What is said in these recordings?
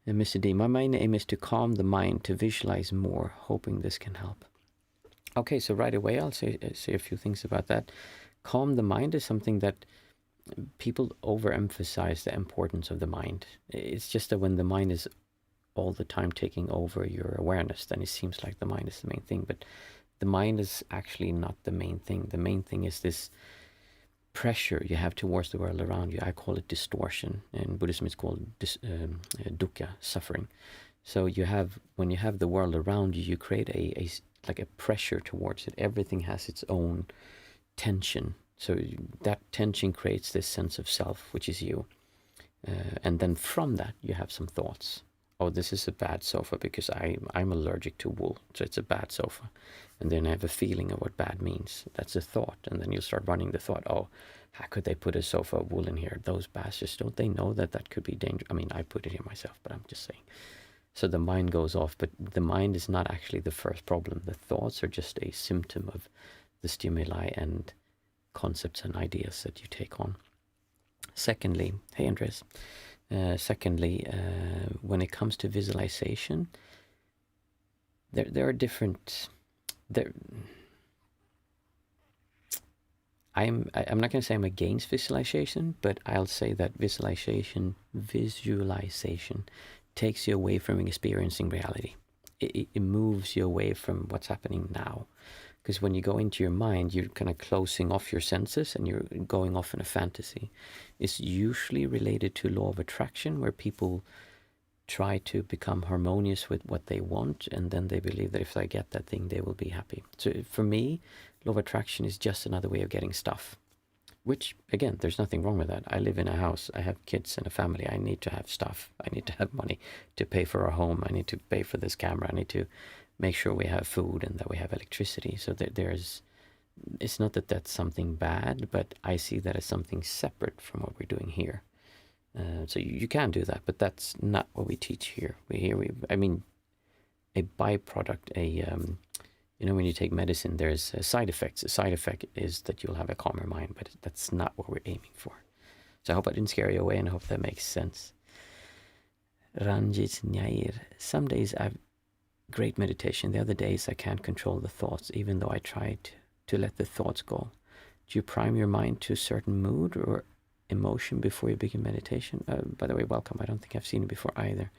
Mr. D, my main aim is to calm the mind, to visualize more, hoping this can help. Okay, so right away I'll say a few things about that. Calm the mind is something that people overemphasize the importance of the mind. It's just that when the mind is all the time taking over your awareness, then it seems like the mind is the main thing. But the mind is actually not the main thing. The main thing is this pressure you have towards the world around you. I call it distortion. In Buddhism, it's called dukkha, suffering. So when you have the world around you, you create like a pressure towards it. Everything has its own tension. So that tension creates this sense of self, which is you. And then from that, you have some thoughts. Oh, this is a bad sofa because I'm allergic to wool, so it's a bad sofa. And then I have a feeling of what bad means. That's a thought. And then you start running the thought, oh, how could they put a sofa of wool in here? Those bastards, don't they know that could be dangerous? I mean, I put it here myself, but I'm just saying. So the mind goes off, but the mind is not actually the first problem. The thoughts are just a symptom of the stimuli and concepts and ideas that you take on. Secondly, hey Andres. Secondly, when it comes to visualization, there are different. I'm not going to say I'm against visualization, but I'll say that visualization takes you away from experiencing reality. It moves you away from what's happening now. Because when you go into your mind, you're kind of closing off your senses and you're going off in a fantasy. It's usually related to law of attraction, where people try to become harmonious with what they want, and then they believe that if they get that thing, they will be happy. So for me, law of attraction is just another way of getting stuff. Which, again, there's nothing wrong with that. I live in a house, I have kids and a family, I need to have stuff. I need to have money to pay for our home, I need to pay for this camera, I need to make sure we have food and that we have electricity. So it's not that that's something bad, but I see that as something separate from what we're doing here. So you can do that, but that's not what we teach here. I mean, a byproduct, when you take medicine, there's side effects. A side effect is that you'll have a calmer mind, but that's not what we're aiming for. So I hope I didn't scare you away, and I hope that makes sense. Ranjit Nyair. Some days I've great meditation. The other days I can't control the thoughts, even though I try to let the thoughts go. Do you prime your mind to a certain mood or emotion before you begin meditation? By the way, welcome. I don't think I've seen it before either.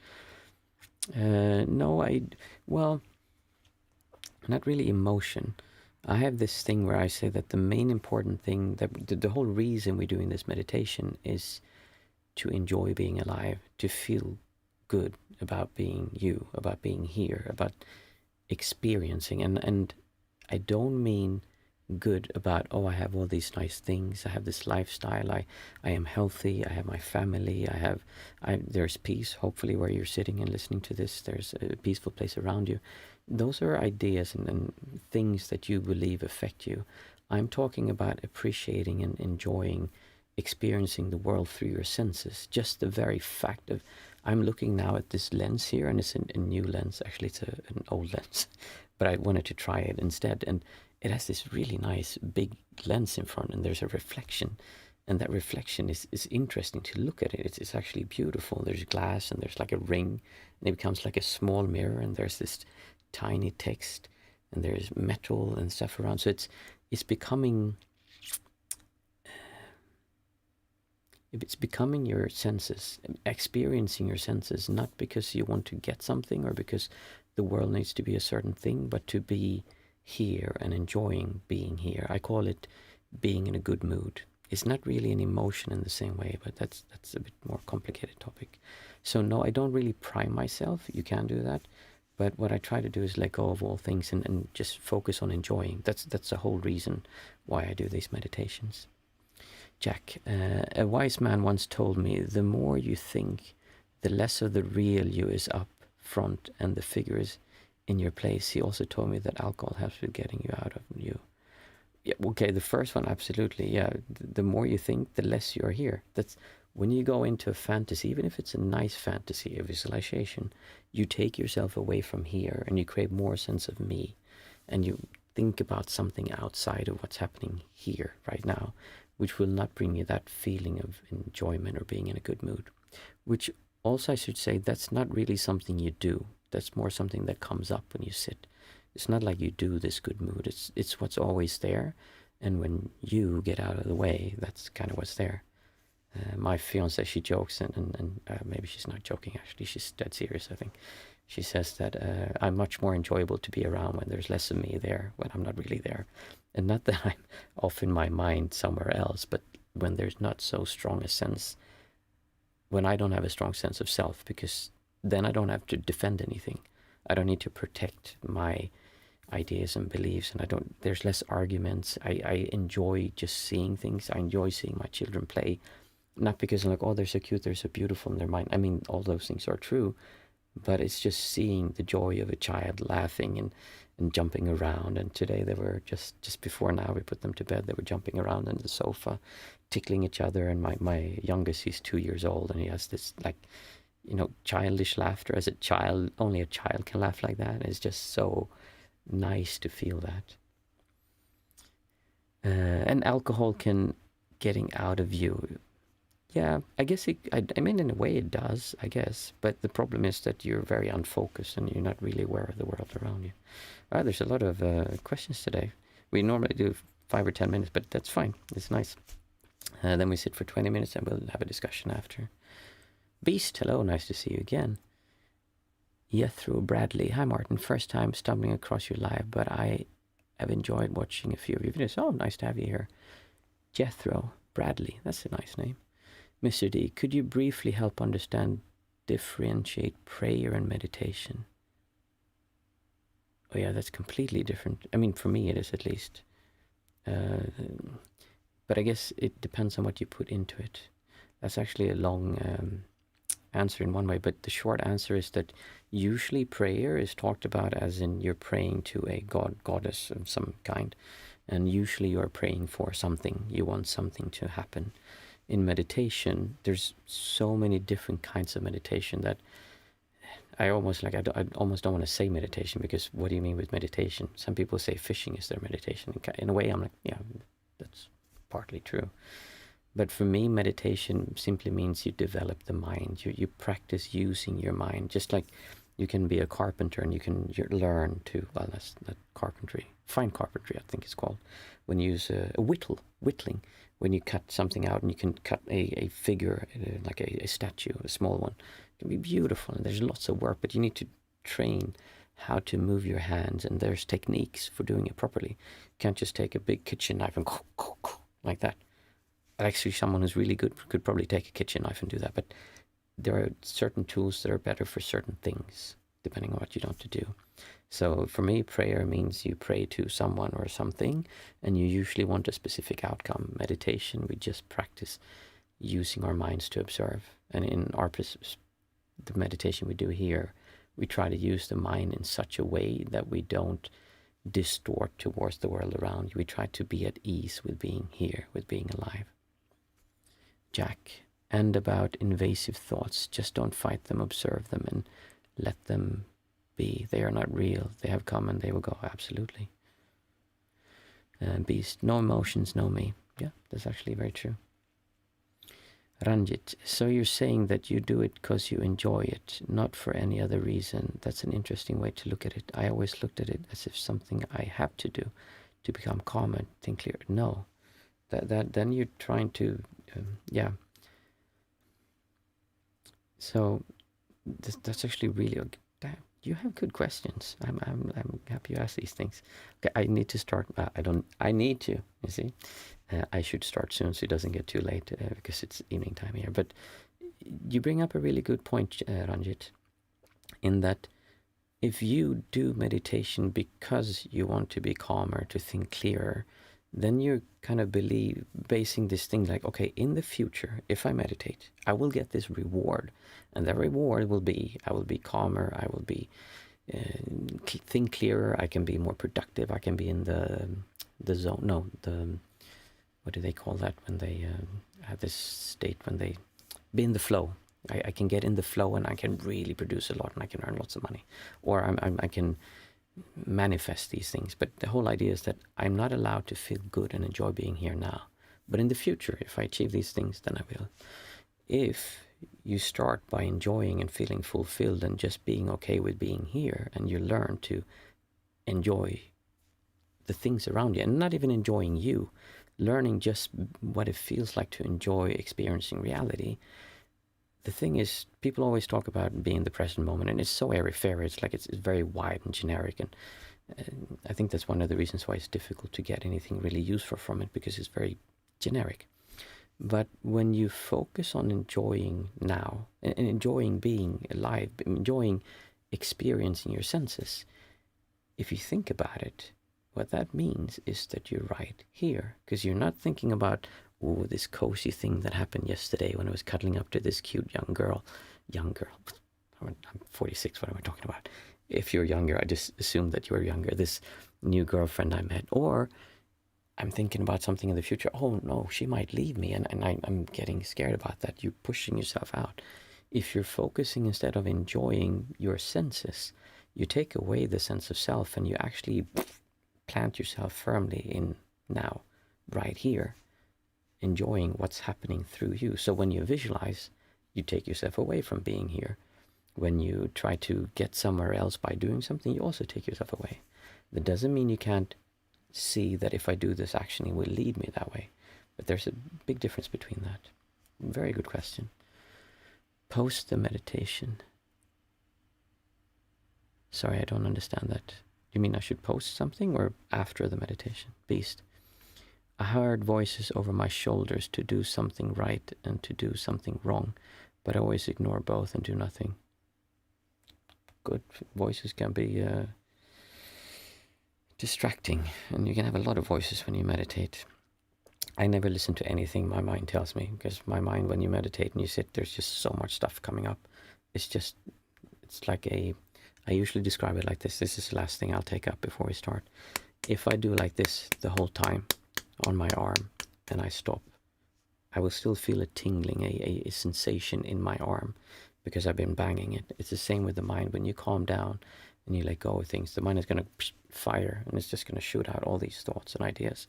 Well, not really emotion. I have this thing where I say that the main important thing, that the whole reason we're doing this meditation is to enjoy being alive, to feel good about being you, about being here, about experiencing. And I don't mean good about, oh, I have all these nice things, I have this lifestyle, I am healthy, I have my family, there's peace, hopefully where you're sitting and listening to this, there's a peaceful place around you. Those are ideas and things that you believe affect you. I'm talking about appreciating and enjoying experiencing the world through your senses. Just the very fact of, I'm looking now at this lens here, and it's a new lens. Actually, it's an old lens, but I wanted to try it instead. And it has this really nice big lens in front, and there's a reflection. And that reflection is interesting to look at it. It's actually beautiful. There's glass, and there's like a ring, and it becomes like a small mirror, and there's this tiny text, and there's metal and stuff around. So it's becoming your senses, experiencing your senses, not because you want to get something or because the world needs to be a certain thing, but to be here and enjoying being here. I call it being in a good mood. It's not really an emotion in the same way, but that's a bit more complicated topic. So no, I don't really prime myself. You can do that. But what I try to do is let go of all things and just focus on enjoying. That's the whole reason why I do these meditations. Jack, a wise man once told me, the more you think, the less of the real you is up front and the figure is in your place. He also told me that alcohol helps with getting you out of you. Yeah, okay, the first one, absolutely. Yeah, the more you think, the less you're here. That's when you go into a fantasy, even if it's a nice fantasy, a visualization, you take yourself away from here and you create more sense of me. And you think about something outside of what's happening here right now, which will not bring you that feeling of enjoyment or being in a good mood, which also I should say that's not really something you do. That's more something that comes up when you sit. It's not like you do this good mood. It's what's always there, and when you get out of the way, that's kind of what's there. My fiance, she jokes, and maybe she's not joking. Actually, she's dead serious. I think she says that I'm much more enjoyable to be around when there's less of me there, when I'm not really there, and not that I'm off in my mind somewhere else, but when there's not so strong a sense, when I don't have a strong sense of self, because then I don't have to defend anything. I don't need to protect my ideas and beliefs, and there's less arguments. I enjoy just seeing things. I enjoy seeing my children play, not because I'm like, oh, they're so cute, they're so beautiful in their mind. I mean, all those things are true, but it's just seeing the joy of a child laughing and jumping around. And today they were just before now we put them to bed, they were jumping around on the sofa, tickling each other. And my youngest, he's 2 years old, and he has this like, childish laughter. As a child, only a child can laugh like that. It's just so nice to feel that. And alcohol can getting out of you. Yeah, I guess I mean, in a way it does, I guess. But the problem is that you're very unfocused and you're not really aware of the world around you. There's a lot of questions today. We normally do 5 or 10 minutes, but that's fine. It's nice. Then we sit for 20 minutes and we'll have a discussion after. Beast, hello, nice to see you again. Jethro Bradley, hi Martin, first time stumbling across your live, but I have enjoyed watching a few of your videos. Oh, nice to have you here. Jethro Bradley, that's a nice name. Mr. D, could you briefly help differentiate prayer and meditation? Oh yeah, that's completely different. I mean, for me it is, at least. But I guess it depends on what you put into it. That's actually a long answer in one way, but the short answer is that usually prayer is talked about as in you're praying to a god, goddess of some kind, and usually you're praying for something. You want something to happen. In meditation, there's so many different kinds of meditation that I almost don't want to say meditation, because what do you mean with meditation? Some people say fishing is their meditation. In a way, I'm like, yeah, that's partly true. But for me, meditation simply means you develop the mind. You practice using your mind, just like you can be a carpenter and you can learn to, well, that's not carpentry, fine carpentry, I think it's called, when you use a whittling, when you cut something out and you can cut a figure, like a statue, a small one. It can be beautiful, and there's lots of work, but you need to train how to move your hands, and there's techniques for doing it properly. You can't just take a big kitchen knife and like that. Actually, someone who's really good could probably take a kitchen knife and do that, but there are certain tools that are better for certain things, depending on what you want to do. So for me, prayer means you pray to someone or something, and you usually want a specific outcome. Meditation, we just practice using our minds to observe. And in the meditation we do here, we try to use the mind in such a way that we don't distort towards the world around you. We try to be at ease with being here, with being alive. Jack, and about invasive thoughts, just don't fight them, observe them, and let them be. They are not real. They have come and they will go. Absolutely. Beast, no emotions, no me. Yeah, that's actually very true. Ranjit, so you're saying that you do it because you enjoy it, not for any other reason. That's an interesting way to look at it. I always looked at it as if something I have to do to become calm and think clear. No, that then you're trying to, yeah. So that's actually really, damn, you have good questions. I'm happy you ask these things. Okay, I need to start. I need to, you see. I should start soon so it doesn't get too late, because it's evening time here. But you bring up a really good point, Ranjit, in that if you do meditation because you want to be calmer, to think clearer, then you're kind of basing this thing like, okay, in the future, if I meditate, I will get this reward. And the reward will be, I will be calmer, I will be think clearer, I can be more productive, I can be in the zone, what do they call that when they have this state, when they be in the flow. I can get in the flow and I can really produce a lot and I can earn lots of money. Or I can manifest these things. But the whole idea is that I'm not allowed to feel good and enjoy being here now. But in the future, if I achieve these things, then I will. If you start by enjoying and feeling fulfilled and just being okay with being here, and you learn to enjoy the things around you, and not even enjoying you, learning just what it feels like to enjoy experiencing reality. The thing is, people always talk about being in the present moment, and it's so airy-fairy. It's like it's very wide and generic, and I think that's one of the reasons why it's difficult to get anything really useful from it, because it's very generic. But when you focus on enjoying now, and enjoying being alive, enjoying experiencing your senses, if you think about it, what that means is that you're right here, because you're not thinking about, oh, this cozy thing that happened yesterday when I was cuddling up to this cute young girl. I'm 46, what am I talking about? If you're younger, I just assume that you're younger. This new girlfriend I met. Or I'm thinking about something in the future. Oh no, she might leave me, and I'm getting scared about that. You're pushing yourself out. If you're focusing instead of enjoying your senses, you take away the sense of self, and you actually plant yourself firmly in now, right here, enjoying what's happening through you. So when you visualize, you take yourself away from being here. When you try to get somewhere else by doing something, you also take yourself away. That doesn't mean you can't see that if I do this action, it will lead me that way. But there's a big difference between that. Very good question. Post the meditation. Sorry, I don't understand that. You mean I should post something or after the meditation? Beast. I heard voices over my shoulders to do something right and to do something wrong, but I always ignore both and do nothing. Good voices can be distracting, and you can have a lot of voices when you meditate. I never listen to anything my mind tells me, because my mind, when you meditate and you sit, there's just so much stuff coming up. It's like I usually describe it like this. This is the last thing I'll take up before we start. If I do like this the whole time on my arm and I stop, I will still feel a tingling, a sensation in my arm, because I've been banging it. It's the same with the mind. When you calm down and you let go of things, the mind is going to fire, and it's just going to shoot out all these thoughts and ideas.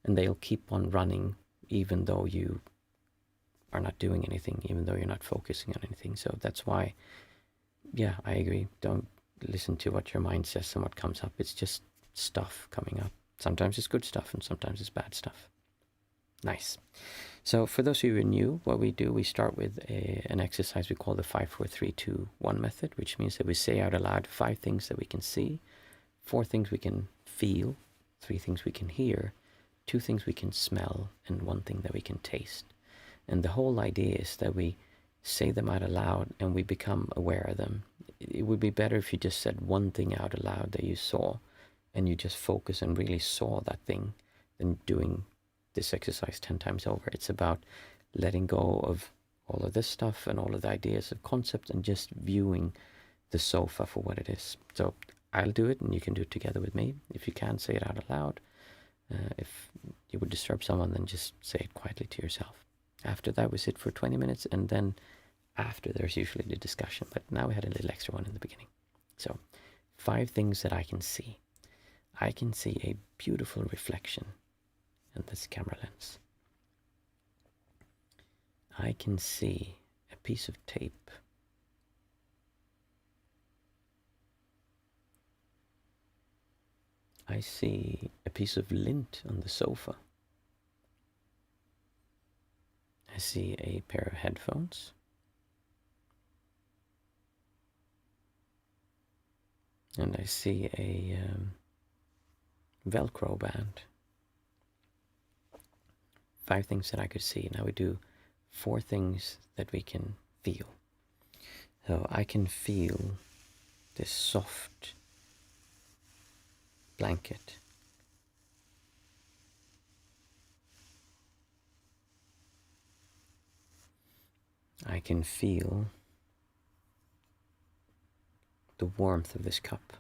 And they'll keep on running even though you are not doing anything, even though you're not focusing on anything. So that's why, yeah, I agree. Don't listen to what your mind says and what comes up. It's just stuff coming up. Sometimes it's good stuff and sometimes it's bad stuff. Nice. So for those of you who are new, what we do, we start with an exercise we call the 5, 4, 3, 2, 1 method, which means that we say out aloud 5 things that we can see, 4 things we can feel, 3 things we can hear, 2 things we can smell, and 1 thing that we can taste. And the whole idea is that we say them out aloud and we become aware of them. It would be better if you just said 1 thing out aloud that you saw, and you just focus and really saw that thing, than doing this exercise 10 times over. It's about letting go of all of this stuff and all of the ideas of concepts and just viewing the sofa for what it is. So I'll do it and you can do it together with me. If you can't say it out aloud, if you would disturb someone, then just say it quietly to yourself. After that, we sit for 20 minutes, and then after, there's usually the discussion. But now we had a little extra one in the beginning. So 5 things that I can see. I can see a beautiful reflection in this camera lens. I can see a piece of tape. I see a piece of lint on the sofa. I see a pair of headphones. And I see a Velcro band. 5 things that I could see. Now we do 4 things that we can feel. So I can feel this soft blanket. I can feel the warmth of this cup.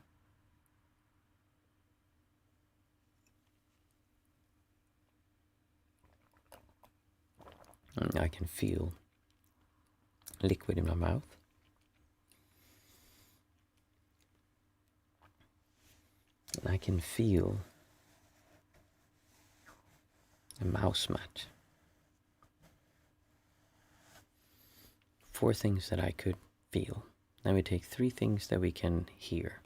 And I can feel liquid in my mouth. And I can feel a mouse mat. 4 things that I could feel. Then we take 3 things that we can hear.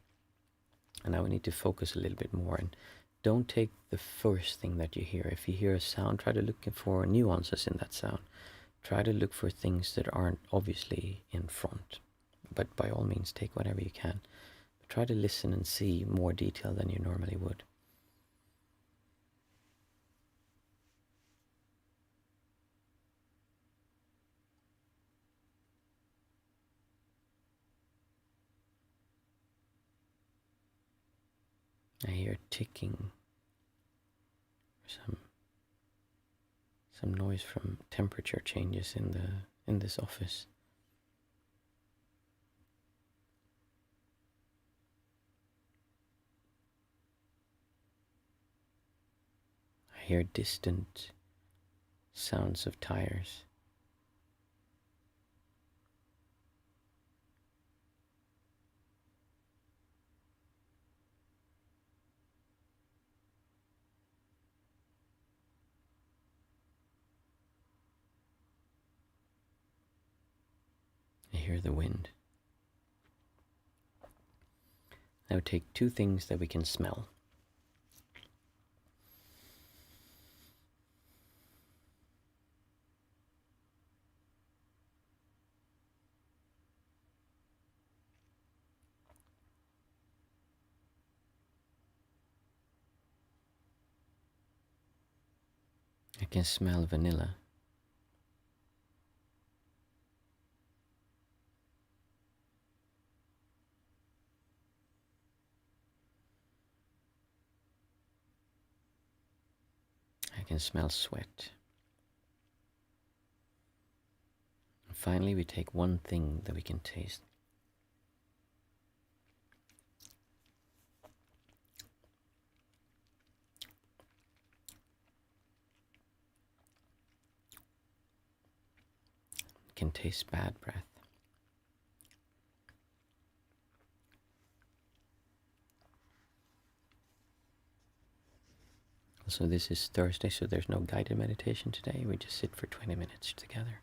And now we need to focus a little bit more, and don't take the first thing that you hear. If you hear a sound, try to look for nuances in that sound. Try to look for things that aren't obviously in front. But by all means, take whatever you can. But try to listen and see more detail than you normally would. I hear ticking, some noise from temperature changes in this office. I hear distant sounds of tires. I hear the wind. Now take 2 things that we can smell. I can smell vanilla. I can smell sweat. And finally, we take 1 thing that we can taste. It can taste bad breath. So this is Thursday, so there's no guided meditation today. We just sit for 20 minutes together.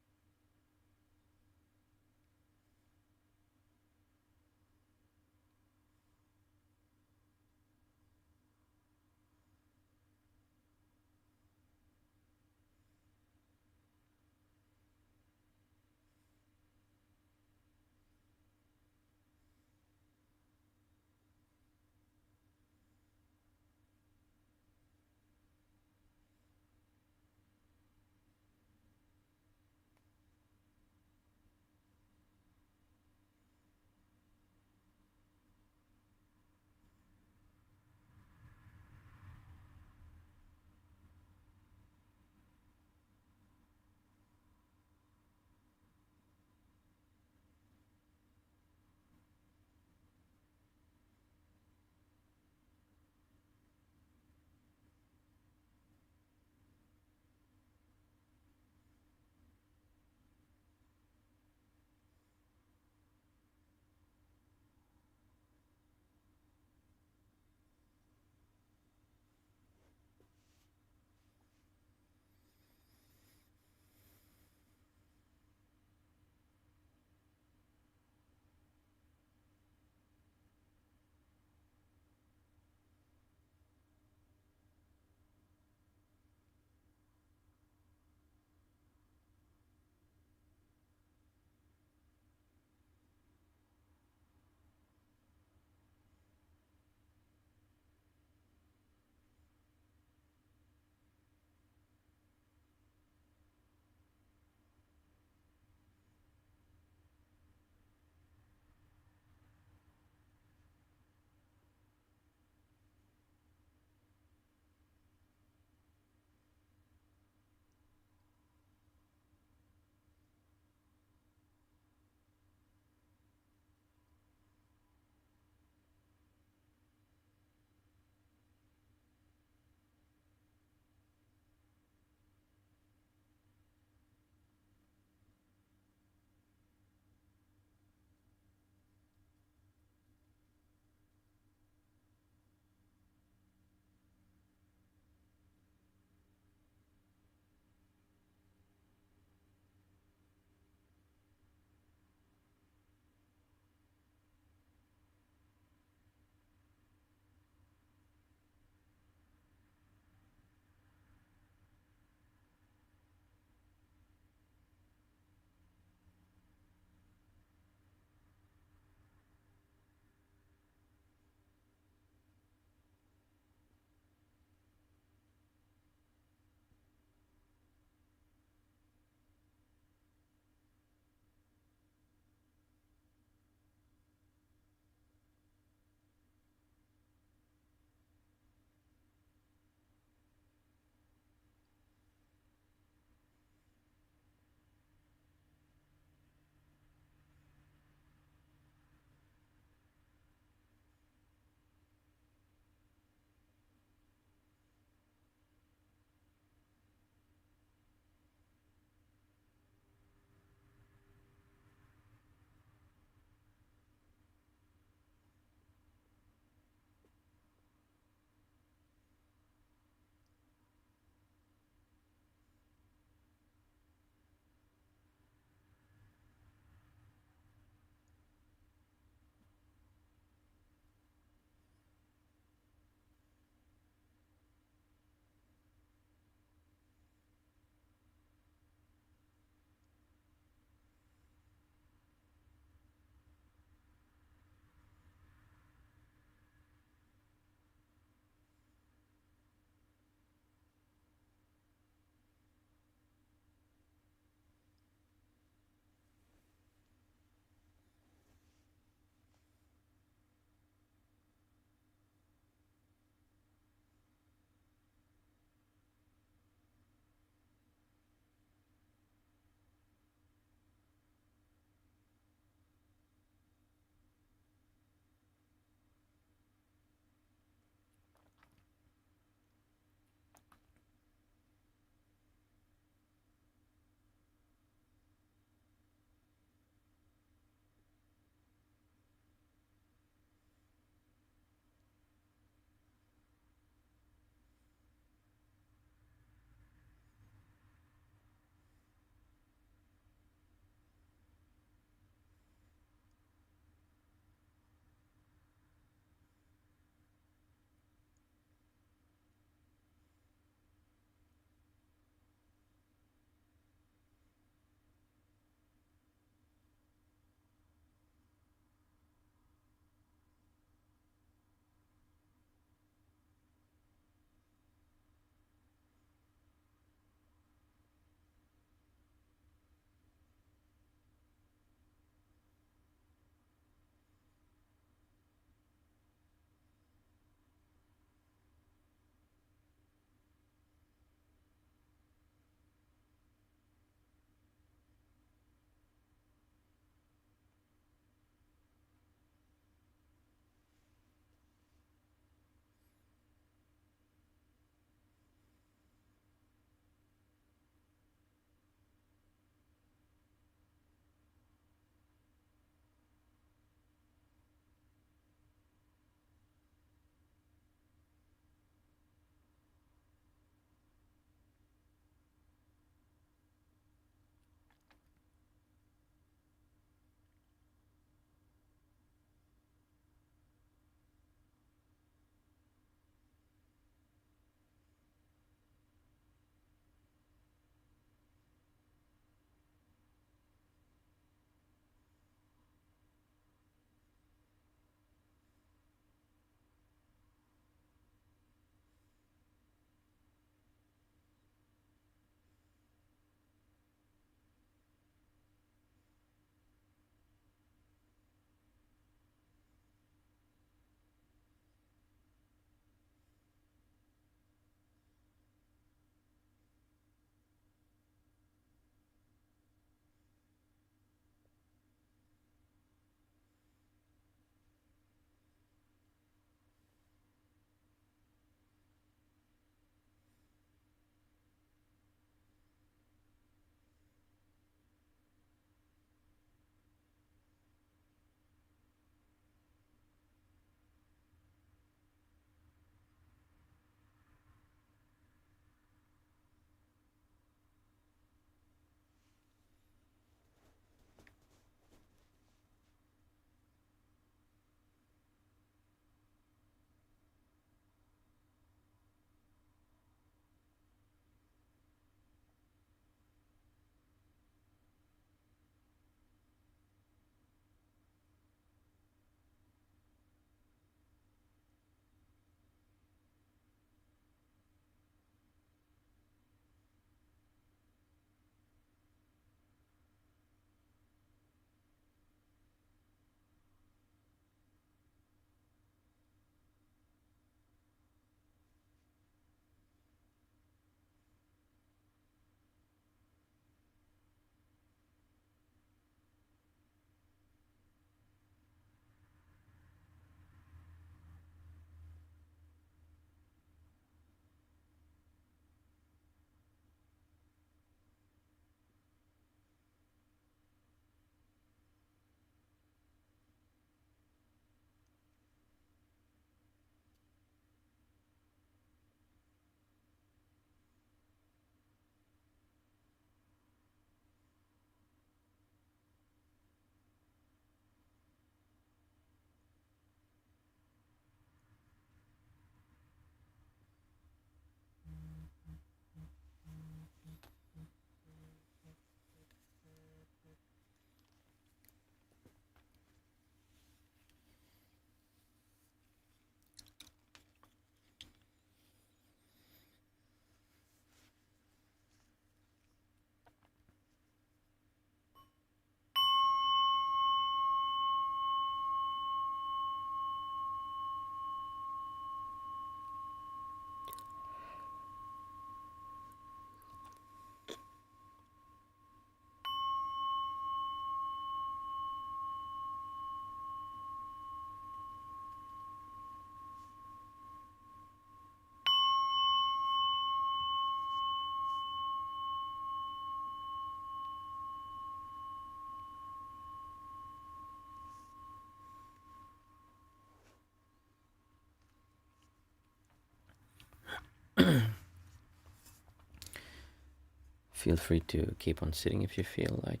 Feel free to keep on sitting if you feel like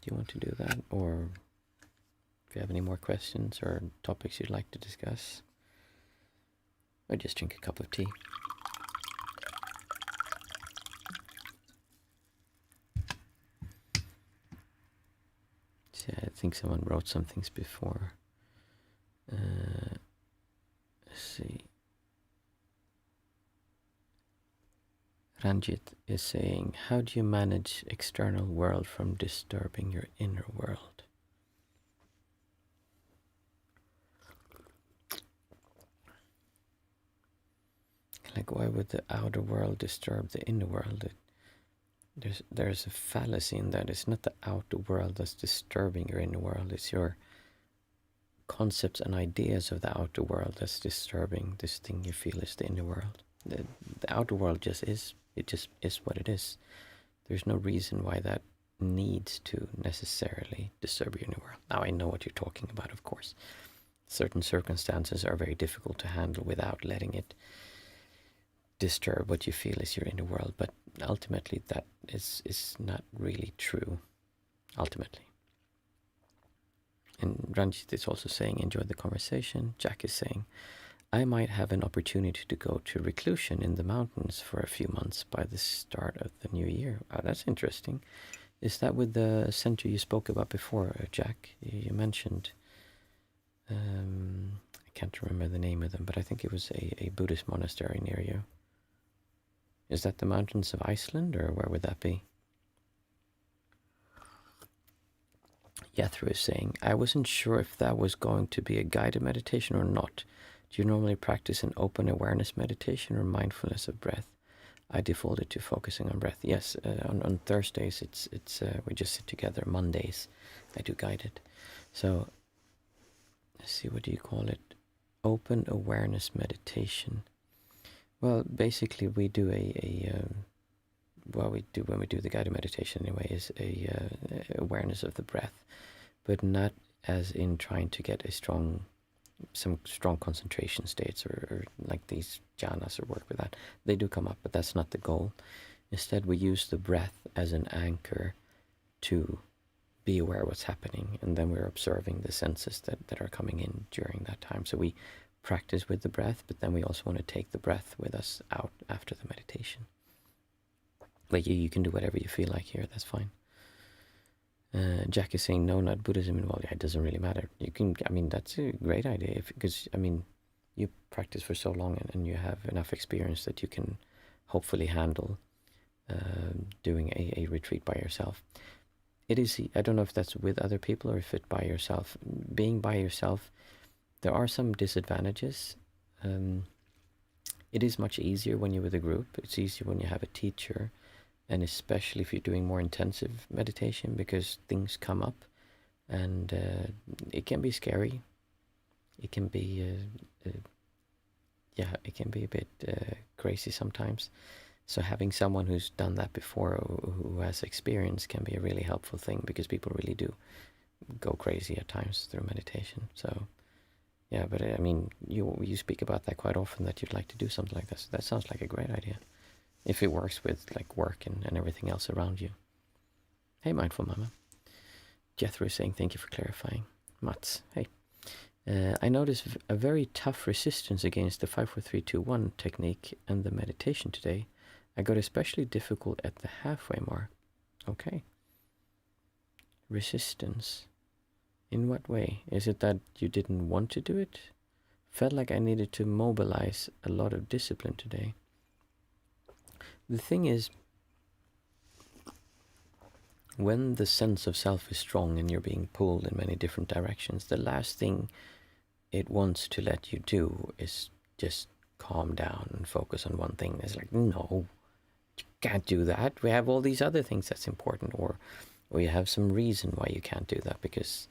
you want to do that, or if you have any more questions or topics you'd like to discuss, or just drink a cup of tea. So I think someone wrote some things before. Let's see. Ranjit is saying, how do you manage external world from disturbing your inner world? Like, why would the outer world disturb the inner world? There's a fallacy in that. It's not the outer world that's disturbing your inner world. It's your concepts and ideas of the outer world that's disturbing this thing you feel is the inner world. The outer world just is. It just is what it is. There's no reason why that needs to necessarily disturb your inner world. Now, I know what you're talking about, of course. Certain circumstances are very difficult to handle without letting it disturb what you feel is your inner world, but ultimately that is not really true, ultimately. And Ranjit is also saying, enjoy the conversation. Jack is saying, I might have an opportunity to go to reclusion in the mountains for a few months by the start of the new year. Oh, that's interesting. Is that with the center you spoke about before, Jack? You mentioned, I can't remember the name of them, but I think it was a Buddhist monastery near you. Is that the mountains of Iceland, or where would that be? Yathru is saying, I wasn't sure if that was going to be a guided meditation or not. Do you normally practice an open awareness meditation or mindfulness of breath? I defaulted to focusing on breath. Yes, on Thursdays it's we just sit together. Mondays I do guided. So let's see, what do you call it? Open awareness meditation. Well, basically we do what we do when we do the guided meditation anyway is a awareness of the breath, but not as in trying to get some strong concentration states or like these jhanas or work with that. They do come up, but that's not the goal. Instead, we use the breath as an anchor to be aware of what's happening, and then we're observing the senses that are coming in during that time. So we practice with the breath, but then we also want to take the breath with us out after the meditation. Like you can do whatever you feel like here, that's fine. Jack is saying, no, not Buddhism involved. Yeah, it doesn't really matter. You can, I mean, that's a great idea, because, I mean, you practice for so long and you have enough experience that you can hopefully handle doing a retreat by yourself. It is, I don't know if that's with other people or if it's by yourself. Being by yourself, there are some disadvantages. It is much easier when you're with a group. It's easier when you have a teacher, and especially if you're doing more intensive meditation, because things come up, and it can be scary. It can be, it can be a bit crazy sometimes. So having someone who's done that before, or who has experience, can be a really helpful thing, because people really do go crazy at times through meditation. So yeah, but I mean, you speak about that quite often, that you'd like to do something like this. That sounds like a great idea, if it works with like work and everything else around you. Hey, Mindful Mama. Jethro is saying, thank you for clarifying. Mats, hey. I noticed a very tough resistance against the 5-4-3-2-1 technique and the meditation today. I got especially difficult at the halfway mark. Okay. Resistance. In what way? Is it that you didn't want to do it? Felt like I needed to mobilize a lot of discipline today. The thing is, when the sense of self is strong and you're being pulled in many different directions, the last thing it wants to let you do is just calm down and focus on one thing. It's like, no, you can't do that. We have all these other things that's important, or you have some reason why you can't do that, because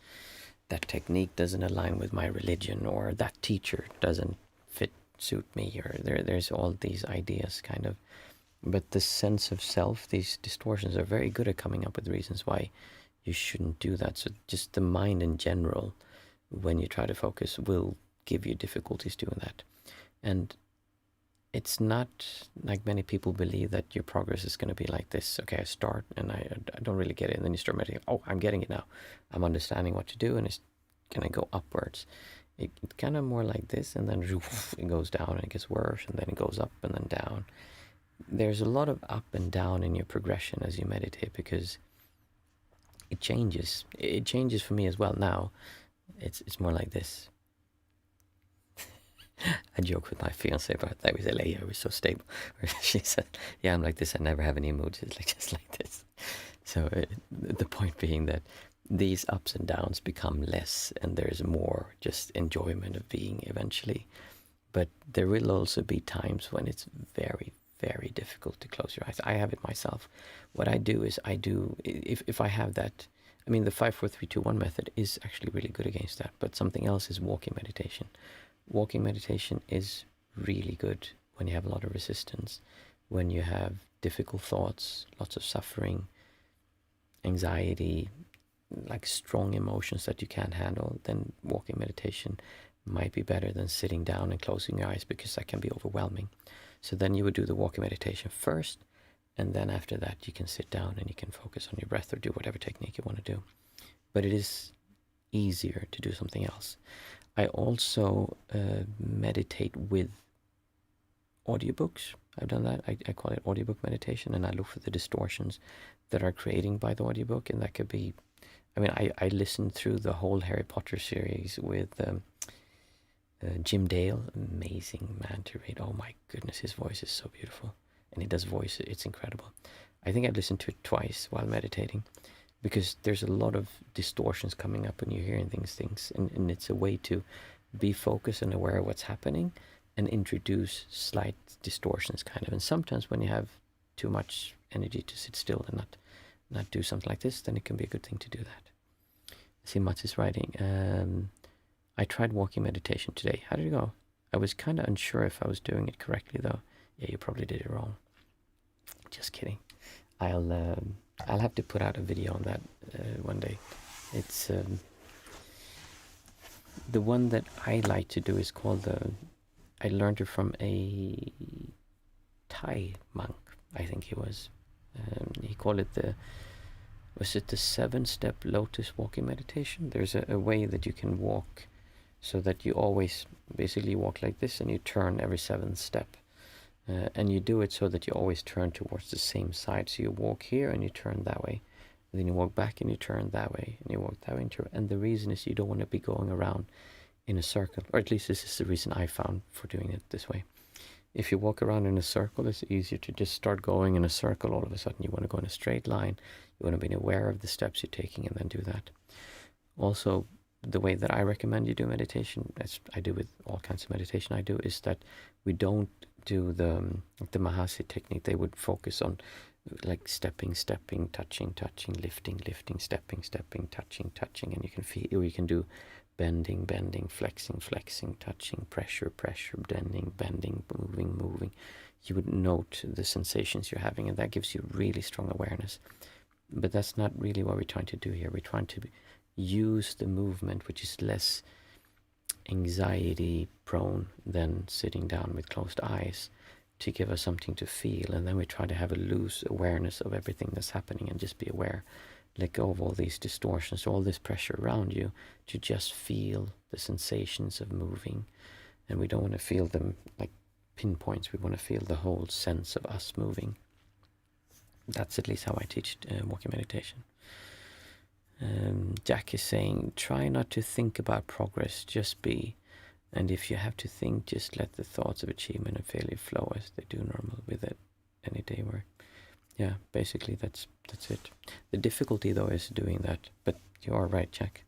that technique doesn't align with my religion, or that teacher doesn't suit me, or there's all these ideas kind of. But the sense of self, these distortions, are very good at coming up with reasons why you shouldn't do that. So just the mind in general, when you try to focus, will give you difficulties doing that. And it's not like many people believe that your progress is going to be like this. Okay, I start and I don't really get it, and then you start meditating. Oh, I'm getting it now. I'm understanding what to do, and it's going to go upwards. It's kind of more like this, and then it goes down and it gets worse, and then it goes up and then down. There's a lot of up and down in your progression as you meditate because it changes. It changes for me as well now. It's more like this. I joke with my fiance about that. We say, "Leia, we're so stable." She said, "Yeah, I'm like this. I never have any moods. It's like just like this." So the point being that these ups and downs become less, and there's more just enjoyment of being eventually. But there will also be times when it's very, very difficult to close your eyes. I have it myself. What I do is if I have that. I mean, the 5-4-3-2-1 method is actually really good against that. But something else is walking meditation. Walking meditation is really good when you have a lot of resistance, when you have difficult thoughts, lots of suffering, anxiety, like strong emotions that you can't handle. Then walking meditation might be better than sitting down and closing your eyes, because that can be overwhelming. So then you would do the walking meditation first, and then after that you can sit down and you can focus on your breath or do whatever technique you want to do. But it is easier to do something else. I also meditate with audiobooks. I've done that. I call it audiobook meditation, and I look for the distortions that are created by the audiobook. And that could be, I mean, I listened through the whole Harry Potter series with Jim Dale. Amazing man to read. Oh my goodness, his voice is so beautiful. And he does voice, it's incredible. I think I've listened to it twice while meditating, because there's a lot of distortions coming up when you're hearing things, and it's a way to be focused and aware of what's happening and introduce slight distortions kind of. And sometimes when you have too much energy to sit still and not do something like this, then it can be a good thing to do that. I see Mats is writing, I tried walking meditation today. How did it go? I was kind of unsure if I was doing it correctly though. Yeah, you probably did it wrong. Just kidding. I'll have to put out a video on that one day. It's the one that I like to do is called I learned it from a Thai monk, I think he was. He called it was it the 7-step lotus walking meditation? There's a way that you can walk so that you always basically walk like this, and you turn every 7th step. And you do it so that you always turn towards the same side. So you walk here and you turn that way. And then you walk back and you turn that way. And you walk that way. And the reason is you don't want to be going around in a circle. Or at least this is the reason I found for doing it this way. If you walk around in a circle, it's easier to just start going in a circle. All of a sudden you want to go in a straight line. You want to be aware of the steps you're taking and then do that. Also, the way that I recommend you do meditation, as I do with all kinds of meditation I do, is that we don't do the Mahasi technique. They would focus on like stepping, touching, lifting, stepping, touching, and you can feel, or you can do bending, flexing, touching, pressure, bending, moving. You would note the sensations you're having, and that gives you really strong awareness. But that's not really what we're trying to do here. We're trying to use the movement, which is less anxiety prone than sitting down with closed eyes, to give us something to feel. And then we try to have a loose awareness of everything that's happening and just be aware. Let go of all these distortions, all this pressure around you, to just feel the sensations of moving. And we don't want to feel them like pinpoints. We want to feel the whole sense of us moving. That's at least how I teach walking meditation. Jack is saying, try not to think about progress, just be. And if you have to think, just let the thoughts of achievement and failure flow as they do normal with it any day work. Yeah, basically that's it. The difficulty though is doing that, but you are right, Jack.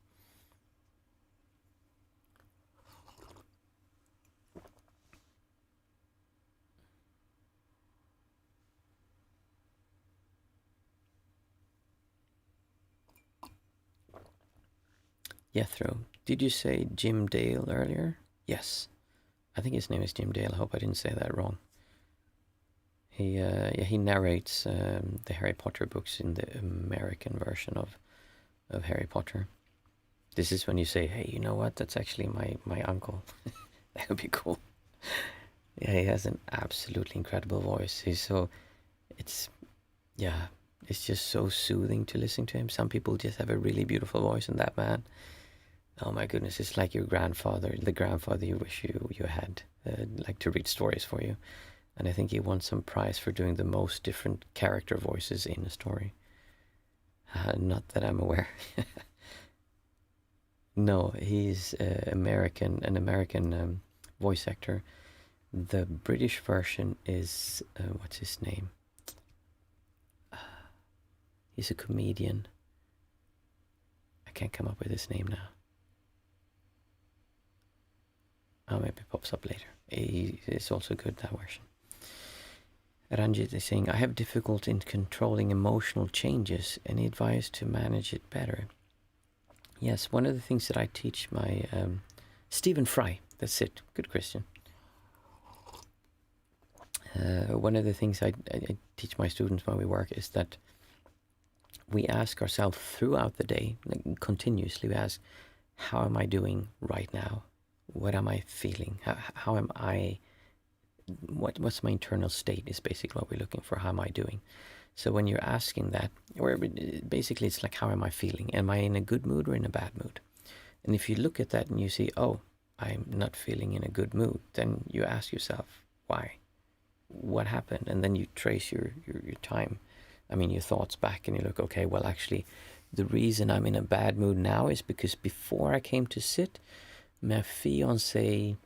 Jethro, did you say Jim Dale earlier? Yes, I think his name is Jim Dale. I hope I didn't say that wrong. He narrates the Harry Potter books in the American version of Harry Potter. This is when you say, hey, you know what? That's actually my uncle. That would be cool. Yeah, he has an absolutely incredible voice. It's, yeah, it's just so soothing to listen to him. Some people just have a really beautiful voice, and that man, oh my goodness, it's like your grandfather, the grandfather you wish you had, like to read stories for you. And I think he won some prize for doing the most different character voices in a story. Not that I'm aware. No, he's an American voice actor. The British version is, what's his name? He's a comedian. I can't come up with his name now. Oh, maybe it pops up later. It's also good, that version. Ranjit is saying, I have difficulty in controlling emotional changes. Any advice to manage it better? Yes, one of the things that I teach my Stephen Fry, that's it, good Christian. One of the things I teach my students when we work is that we ask ourselves throughout the day, like continuously, we ask, how am I doing right now? What am I feeling? How am I, what's my internal state is basically what we're looking for. How am I doing? So when you're asking that, or basically it's like, how am I feeling? Am I in a good mood or in a bad mood? And if you look at that and you see, oh, I'm not feeling in a good mood, then you ask yourself, why? What happened? And then you trace your time, your thoughts back, and you look, okay, well, actually, the reason I'm in a bad mood now is because before I came to sit, my fiance,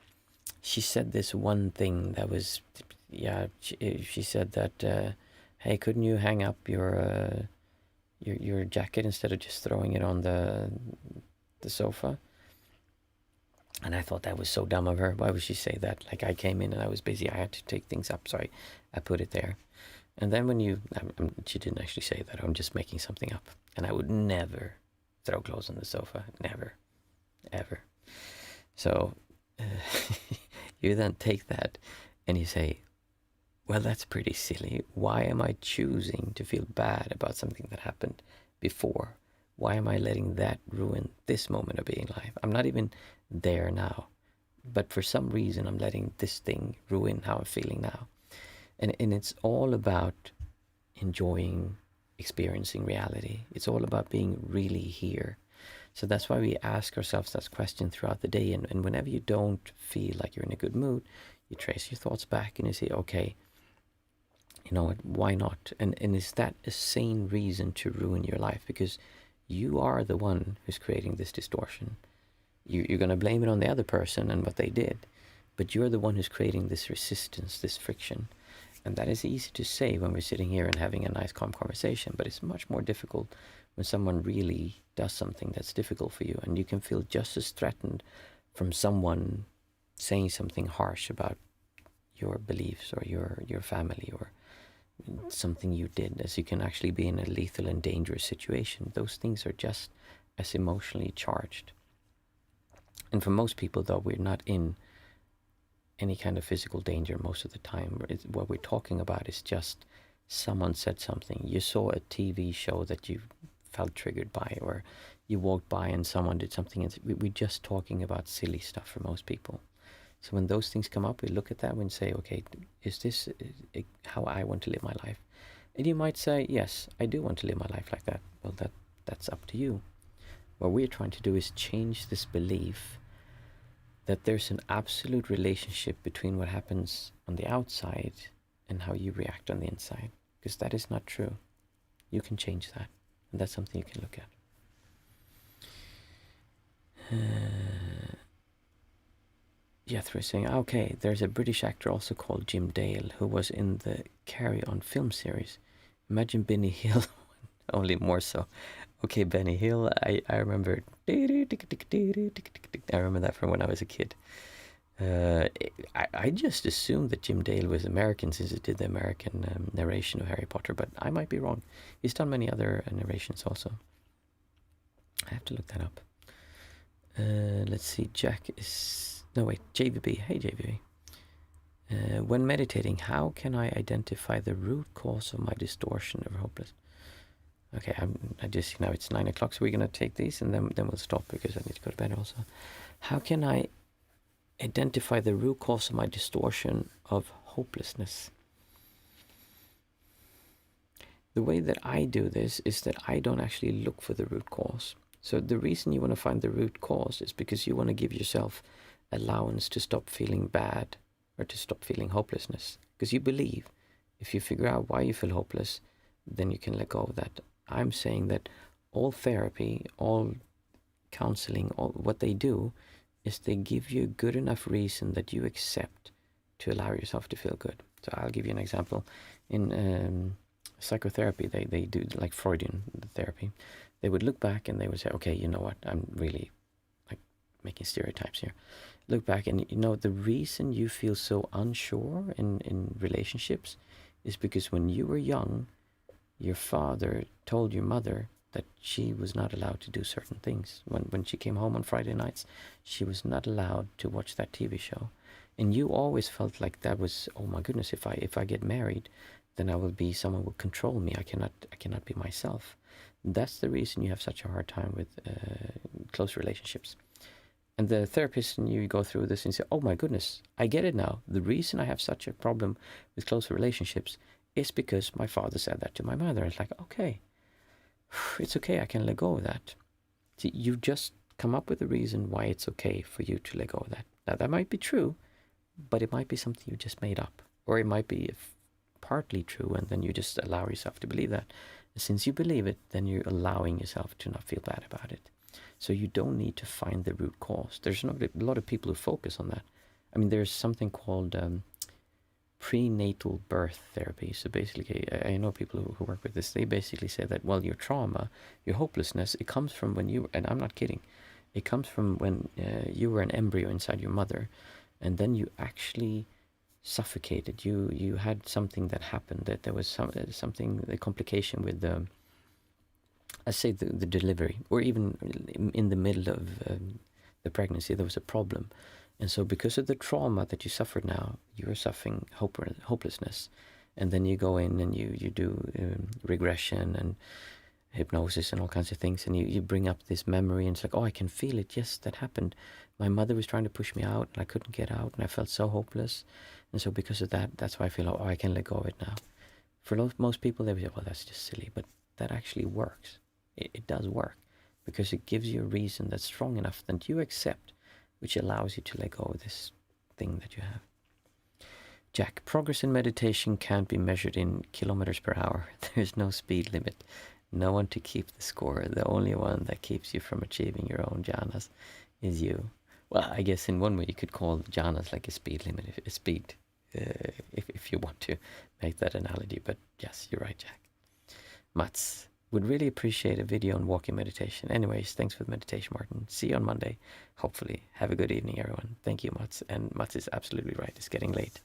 she said this one thing that was, yeah, she said that, hey, couldn't you hang up your jacket instead of just throwing it on the sofa? And I thought that was so dumb of her. Why would she say that? Like, I came in and I was busy. I had to take things up, so I put it there. And then when she didn't actually say that. I'm just making something up. And I would never throw clothes on the sofa. Never. Ever. So you then take that and you say, well, that's pretty silly. Why am I choosing to feel bad about something that happened before? Why am I letting that ruin this moment of being alive? I'm not even there now. But for some reason, I'm letting this thing ruin how I'm feeling now. And it's all about enjoying, experiencing reality. It's all about being really here. So that's why we ask ourselves that question throughout the day. And whenever you don't feel like you're in a good mood, you trace your thoughts back and you say, okay, you know what, why not? And is that a sane reason to ruin your life? Because you are the one who's creating this distortion. You're going to blame it on the other person and what they did, but you're the one who's creating this resistance, this friction. And that is easy to say when we're sitting here and having a nice, calm conversation, but it's much more difficult when someone really does something that's difficult for you, and you can feel just as threatened from someone saying something harsh about your beliefs or your family or something you did, as you can actually be in a lethal and dangerous situation. Those things are just as emotionally charged. And for most people, though, we're not in any kind of physical danger most of the time. What we're talking about is just someone said something. You saw a TV show that you felt triggered by, or you walked by and someone did something. And we're just talking about silly stuff for most people. So when those things come up, we look at that and say, okay, is this how I want to live my life? And you might say, yes, I do want to live my life like that. Well, that's up to you. What we're trying to do is change this belief that there's an absolute relationship between what happens on the outside and how you react on the inside. Because that is not true. You can change that. And that's something you can look at. Jethro is saying, okay, there's a British actor also called Jim Dale who was in the Carry On film series. Imagine Benny Hill, only more so. Okay, Benny Hill, I remember. I remember that from when I was a kid. I just assumed that Jim Dale was American since he did the American narration of Harry Potter, but I might be wrong. He's done many other narrations also. I have to look that up. Let's see, Jack is... No, wait, JVB. Hey, JVB. When meditating, how can I identify the root cause of my distortion or hopeless? Okay, I just, it's 9 o'clock, so we're going to take these and then we'll stop because I need to go to bed also. How can I identify the root cause of my distortion of hopelessness. The way that I do this is that I don't actually look for the root cause. So the reason you want to find the root cause is because you want to give yourself allowance to stop feeling bad or to stop feeling hopelessness. Because you believe if you figure out why you feel hopeless, then you can let go of that. I'm saying that all therapy, all counseling, all what they do is they give you a good enough reason that you accept to allow yourself to feel good. So I'll give you an example. In psychotherapy, they do like Freudian therapy. They would look back and they would say, okay, you know what, I'm really like making stereotypes here. Look back and you know the reason you feel so unsure in relationships is because when you were young, your father told your mother that she was not allowed to do certain things. When she came home on Friday nights, she was not allowed to watch that TV show. And you always felt like that was, oh my goodness, if I get married, then I will be, someone will control me. I cannot be myself. That's the reason you have such a hard time with close relationships. And the therapist and you go through this and say, oh my goodness, I get it now. The reason I have such a problem with close relationships is because my father said that to my mother. It's like, okay, it's okay, I can let go of that. See, you just come up with a reason why it's okay for you to let go of that. Now, that might be true, but it might be something you just made up. Or it might be partly true, and then you just allow yourself to believe that. And since you believe it, then you're allowing yourself to not feel bad about it. So you don't need to find the root cause. There's not a lot of people who focus on that. I mean, there's something called prenatal birth therapy. So basically, I know people who work with this, they basically say that, well, your trauma, your hopelessness, it comes from when you, and I'm not kidding, it comes from when you were an embryo inside your mother, and then you actually suffocated. You had something that happened, that there was something, a complication with the, let's say the delivery, or even in the middle of the pregnancy, there was a problem. And so because of the trauma that you suffered now, you're suffering hopelessness. And then you go in and you do regression and hypnosis and all kinds of things, and you bring up this memory, and it's like, oh, I can feel it. Yes, that happened. My mother was trying to push me out, and I couldn't get out, and I felt so hopeless. And so because of that, that's why I feel, oh, I can let go of it now. For most people, they would say, well, that's just silly. But that actually works. It does work, because it gives you a reason that's strong enough that you accept, which allows you to let go of this thing that you have. Jack, progress in meditation can't be measured in kilometers per hour. There's no speed limit. No one to keep the score. The only one that keeps you from achieving your own jhanas is you. Well, I guess in one way you could call jhanas like a speed limit, if you want to make that analogy. But yes, you're right, Jack. Mats, would really appreciate a video on walking meditation. Anyways, thanks for the meditation, Martin. See you on Monday. Hopefully. Have a good evening, everyone. Thank you, Mats. And Mats is absolutely right. It's getting late.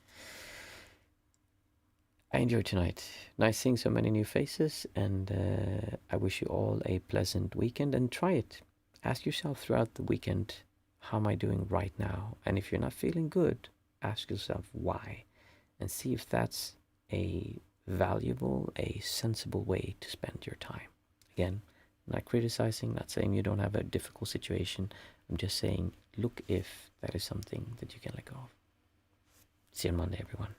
I enjoyed tonight. Nice seeing so many new faces, and I wish you all a pleasant weekend, and try it. Ask yourself throughout the weekend, how am I doing right now? And if you're not feeling good, ask yourself why, and see if that's a valuable, a sensible way to spend your time. Again, not criticizing, not saying you don't have a difficult situation. I'm just saying, look if that is something that you can let go of. See you on Monday, everyone.